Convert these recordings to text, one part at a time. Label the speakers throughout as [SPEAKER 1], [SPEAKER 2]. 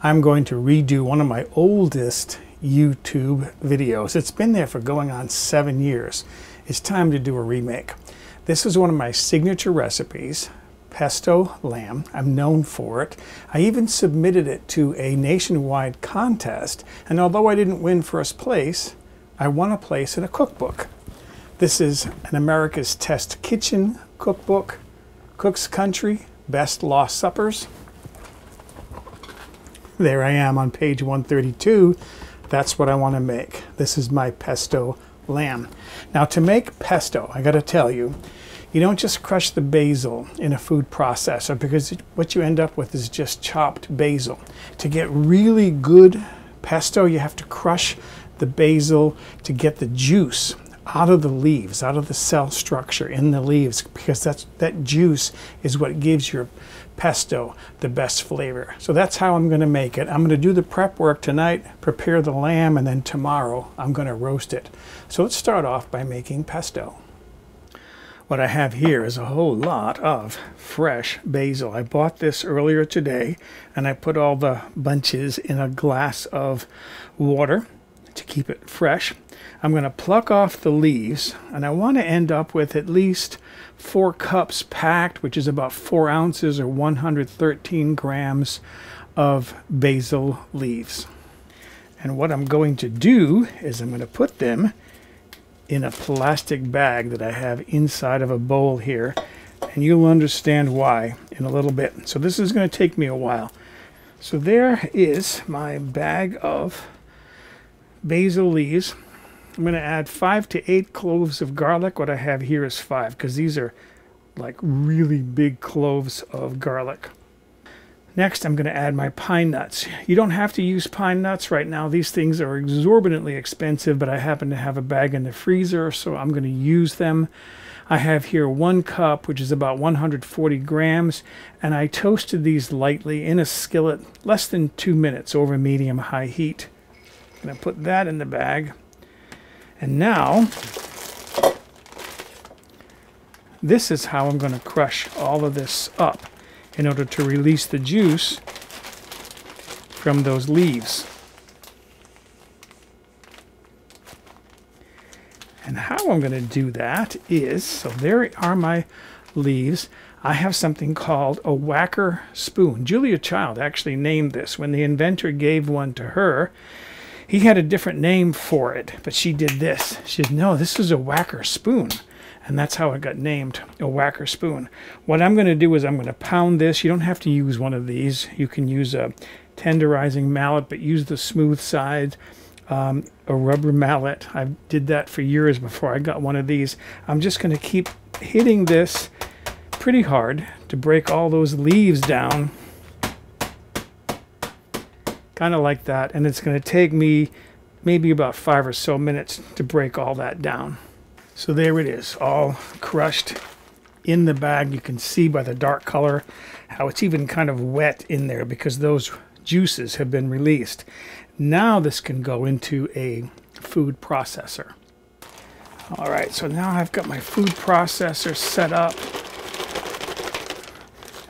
[SPEAKER 1] I'm going to redo one of my oldest YouTube videos. It's been there for going on 7 years. It's time to do a remake. This is one of my signature recipes, pesto lamb. I'm known for it. I even submitted it to a nationwide contest, and although I didn't win first place, I won a place in a cookbook. This is an America's Test Kitchen cookbook, Cook's Country, Best Lost Suppers. There I am on page 132. That's what I want to make. This is my pesto lamb. Now to make pesto, I got to tell you, you don't just crush the basil in a food processor, because what you end up with is just chopped basil. To get really good pesto, you have to crush the basil to get the juice out of the leaves, out of the cell structure in the leaves, because that juice is what gives your pesto the best flavor. So that's how I'm going to make it. I'm going to do the prep work tonight, prepare the lamb, and then tomorrow I'm going to roast it. So let's start off by making pesto. What I have here is a whole lot of fresh basil. I bought this earlier today, and I put all the bunches in a glass of water to keep it fresh. I'm going to pluck off the leaves, and I want to end up with at least 4 cups packed, which is about 4 ounces or 113 grams of basil leaves. And what I'm going to do is I'm going to put them in a plastic bag that I have inside of a bowl here, and you'll understand why in a little bit. So this is going to take me a while. So there is my bag of basil leaves. I'm going to add 5 to 8 cloves of garlic. What I have here is 5, because these are like really big cloves of garlic. Next, I'm going to add my pine nuts. You don't have to use pine nuts right now. These things are exorbitantly expensive, but I happen to have a bag in the freezer, so I'm going to use them. I have here 1 cup, which is about 140 grams, and I toasted these lightly in a skillet, less than 2 minutes over medium-high heat. I'm going to put that in the bag. And now, this is how I'm going to crush all of this up in order to release the juice from those leaves. And how I'm going to do that is, so there are my leaves. I have something called a whacker spoon. Julia Child actually named this. When the inventor gave one to her, he had a different name for it, but she did this. She said, no, this is a whacker spoon. And that's how it got named, a whacker spoon. What I'm going to do is I'm going to pound this. You don't have to use one of these. You can use a tenderizing mallet, but use the smooth side, a rubber mallet. I did that for years before I got one of these. I'm just going to keep hitting this pretty hard to break all those leaves down. Kind of like that, and it's going to take me maybe about 5 or so minutes to break all that down. So there it is, all crushed in the bag. You can see by the dark color how it's even kind of wet in there because those juices have been released. Now this can go into a food processor. All right, so now I've got my food processor set up,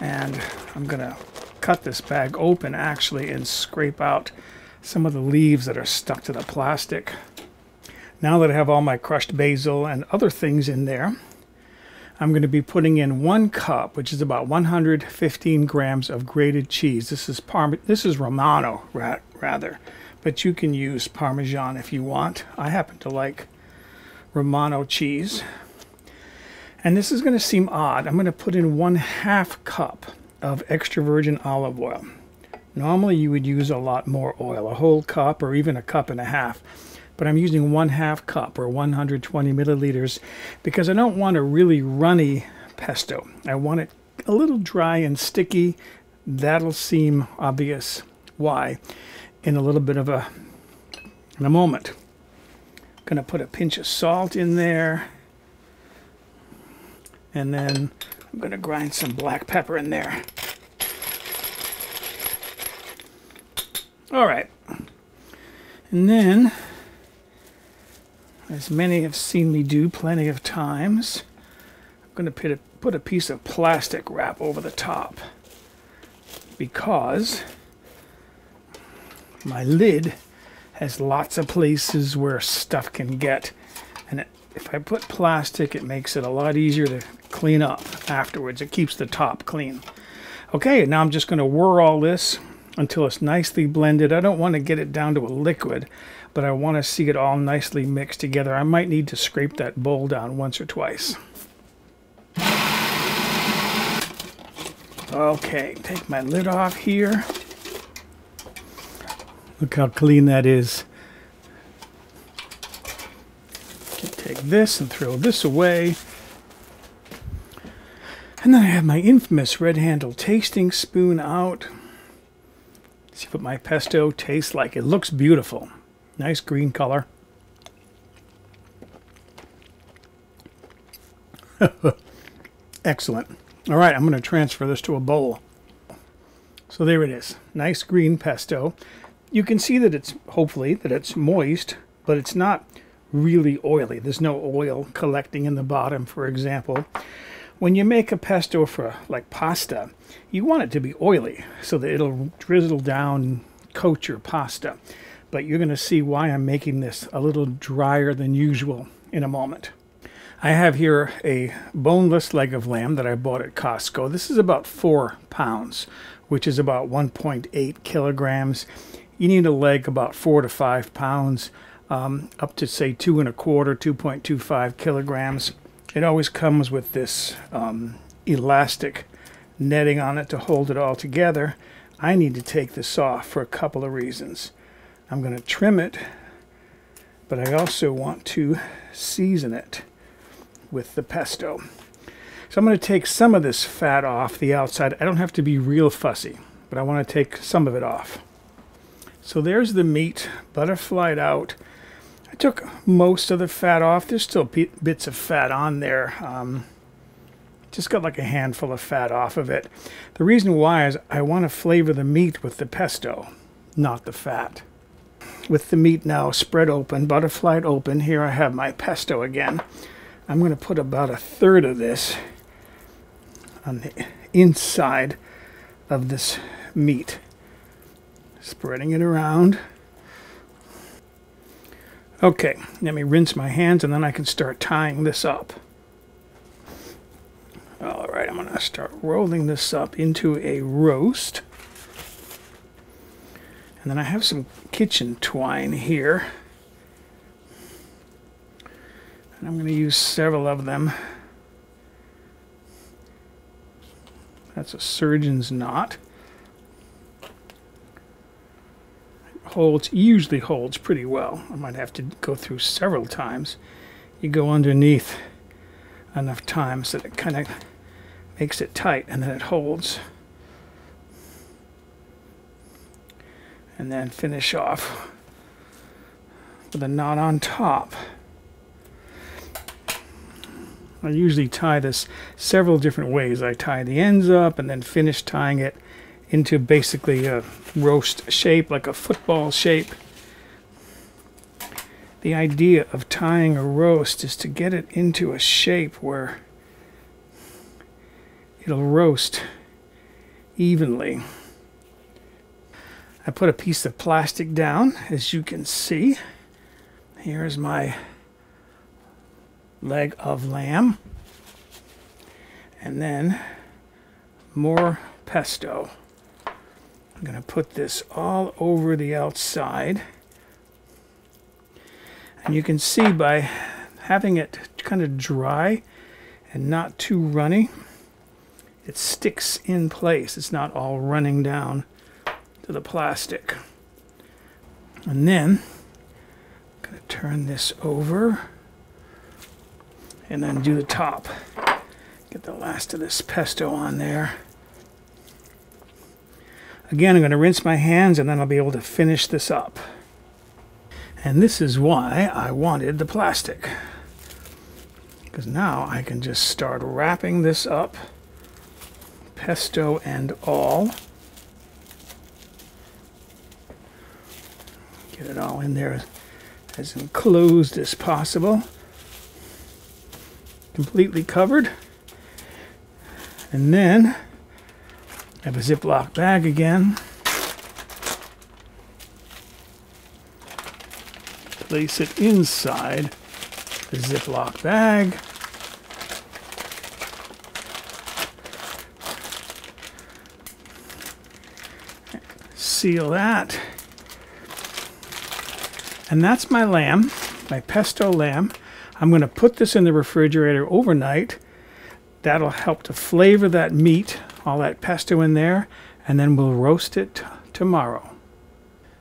[SPEAKER 1] and I'm going to cut this bag open actually and scrape out some of the leaves that are stuck to the plastic. Now that I have all my crushed basil and other things in there, I'm going to be putting in 1 cup, which is about 115 grams of grated cheese. This is Romano rather, but you can use Parmesan if you want. I happen to like Romano cheese. And this is going to seem odd. I'm going to put in 1/2 cup of extra virgin olive oil. Normally you would use a lot more oil, a whole cup or even 1.5 cups, but I'm using 1/2 cup or 120 milliliters because I don't want a really runny pesto. I want it a little dry and sticky. That'll seem obvious why in a little bit of in a moment. I'm going to put a pinch of salt in there, and then I'm going to grind some black pepper in there. All right. And then, as many have seen me do plenty of times, I'm going to put a piece of plastic wrap over the top, because my lid has lots of places where stuff can get. And if I put plastic, it makes it a lot easier to clean up afterwards. It keeps the top clean. Okay, now I'm just going to whir all this until it's nicely blended. I don't want to get it down to a liquid, but I want to see it all nicely mixed together. I might need to scrape that bowl down once or twice. Okay, take my lid off here. Look how clean that is. Take this and throw this away. And then I have my infamous red handle tasting spoon out. See what my pesto tastes like. It looks beautiful. Nice green color. Excellent. All right, I'm going to transfer this to a bowl. So there it is. Nice green pesto. You can see that it's, hopefully, that it's moist, but it's not really oily. There's no oil collecting in the bottom, for example. When you make a pesto for like pasta, you want it to be oily so that it'll drizzle down and coat your pasta. But you're going to see why I'm making this a little drier than usual in a moment. I have here a boneless leg of lamb that I bought at Costco. This is about 4 pounds, which is about 1.8 kilograms. You need a leg about 4 to 5 pounds, up to say 2.25, 2.25 kilograms. It always comes with this elastic netting on it to hold it all together. I need to take this off for a couple of reasons. I'm going to trim it, but I also want to season it with the pesto. So I'm going to take some of this fat off the outside. I don't have to be real fussy, but I want to take some of it off. So there's the meat, butterflied out. I took most of the fat off. There's still bits of fat on there. Just got like a handful of fat off of it. The reason why is I want to flavor the meat with the pesto, not the fat. With the meat now spread open, butterflied open, here I have my pesto again. I'm going to put about 1/3 of this on the inside of this meat. Spreading it around. Okay, let me rinse my hands and then I can start tying this up. All right, I'm going to start rolling this up into a roast. And then I have some kitchen twine here. And I'm going to use several of them. That's a surgeon's knot. Usually holds pretty well. I might have to go through several times. You go underneath enough times that it kind of makes it tight and then it holds. And then finish off with a knot on top. I usually tie this several different ways. I tie the ends up and then finish tying it into basically a roast shape, like a football shape. The idea of tying a roast is to get it into a shape where it'll roast evenly. I put a piece of plastic down, as you can see. Here's my leg of lamb. And then more pesto. I'm going to put this all over the outside. And you can see by having it kind of dry and not too runny, it sticks in place. It's not all running down to the plastic. And then I'm going to turn this over and then do the top. Get the last of this pesto on there. Again, I'm going to rinse my hands and then I'll be able to finish this up. And this is why I wanted the plastic. Because now I can just start wrapping this up, pesto and all. Get it all in there as enclosed as possible. Completely covered. And then I have a Ziploc bag again. place it inside the Ziploc bag. Seal that. And that's my lamb, my pesto lamb. I'm going to put this in the refrigerator overnight. That'll help to flavor that meat, all that pesto in there, and then we'll roast it tomorrow.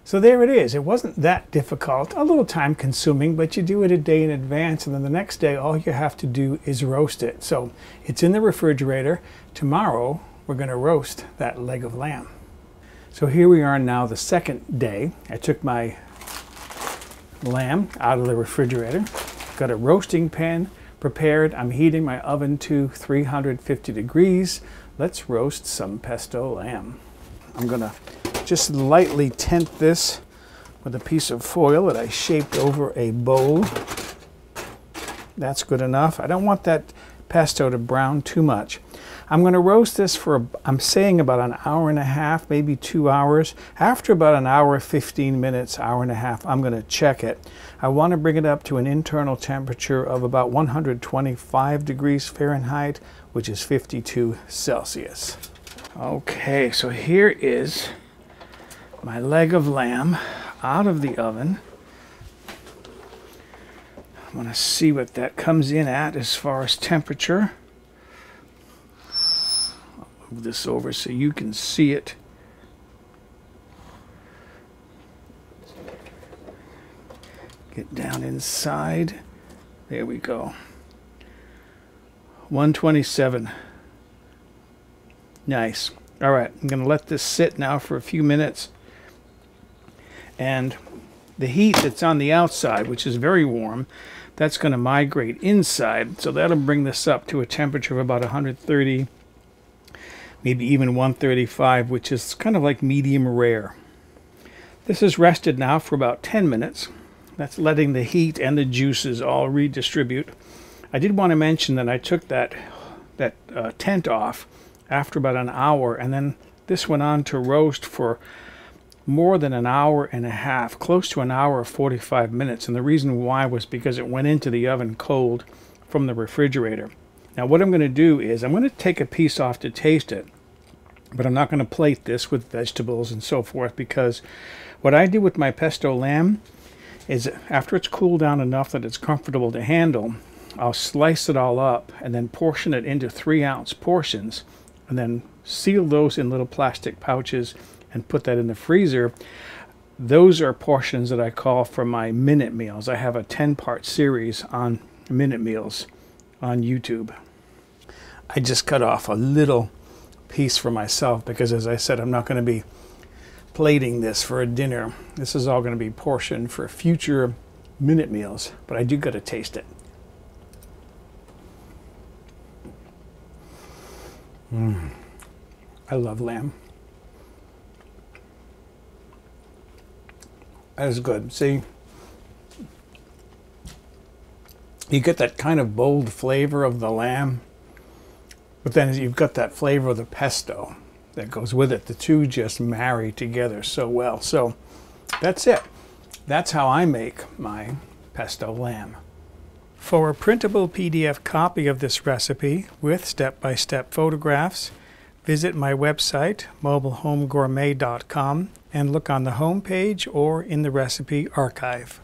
[SPEAKER 1] So there it is. It wasn't that difficult, a little time consuming, but you do it a day in advance, and then the next day all you have to do is roast it. So it's in the refrigerator. Tomorrow we're going to roast that leg of lamb. So here we are now, the second day. I took my lamb out of the refrigerator, got a roasting pan prepared. I'm heating my oven to 350 degrees. Let's roast some pesto lamb. I'm gonna just lightly tint this with a piece of foil that I shaped over a bowl. That's good enough. I don't want that pesto to brown too much. I'm going to roast this for, I'm saying about an hour and a half, maybe 2 hours. After about an hour, 15 minutes, hour and a half, I'm going to check it. I want to bring it up to an internal temperature of about 125 degrees Fahrenheit, which is 52 Celsius. Okay, so here is my leg of lamb out of the oven. I want to see what that comes in at as far as temperature. Move this over so you can see it. Get down inside. There we go. 127. Nice. All right, I'm going to let this sit now for a few minutes. And the heat that's on the outside, which is very warm, that's going to migrate inside. So that'll bring this up to a temperature of about 130, maybe even 135, which is kind of like medium rare. This is rested now for about 10 minutes. That's letting the heat and the juices all redistribute. I did want to mention that I took that tent off after about an hour, and then this went on to roast for more than an hour and a half, close to an hour 45 minutes. And the reason why was because it went into the oven cold from the refrigerator. Now what I'm going to do is I'm going to take a piece off to taste it, but I'm not going to plate this with vegetables and so forth, because what I do with my pesto lamb is after it's cooled down enough that it's comfortable to handle, I'll slice it all up and then portion it into 3-ounce portions, and then seal those in little plastic pouches and put that in the freezer. Those are portions that I call for my minute meals. I have a 10-part series on minute meals on YouTube. I just cut off a little piece for myself because, as I said, I'm not going to be plating this for a dinner. This is all going to be portioned for future minute meals, but I do got to taste it. I love lamb. That is good. See, you get that kind of bold flavor of the lamb, but then you've got that flavor of the pesto that goes with it. The two just marry together so well. So that's it. That's how I make my pesto lamb. For a printable PDF copy of this recipe with step-by-step photographs, visit my website, mobilehomegourmet.com, and look on the home page or in the recipe archive.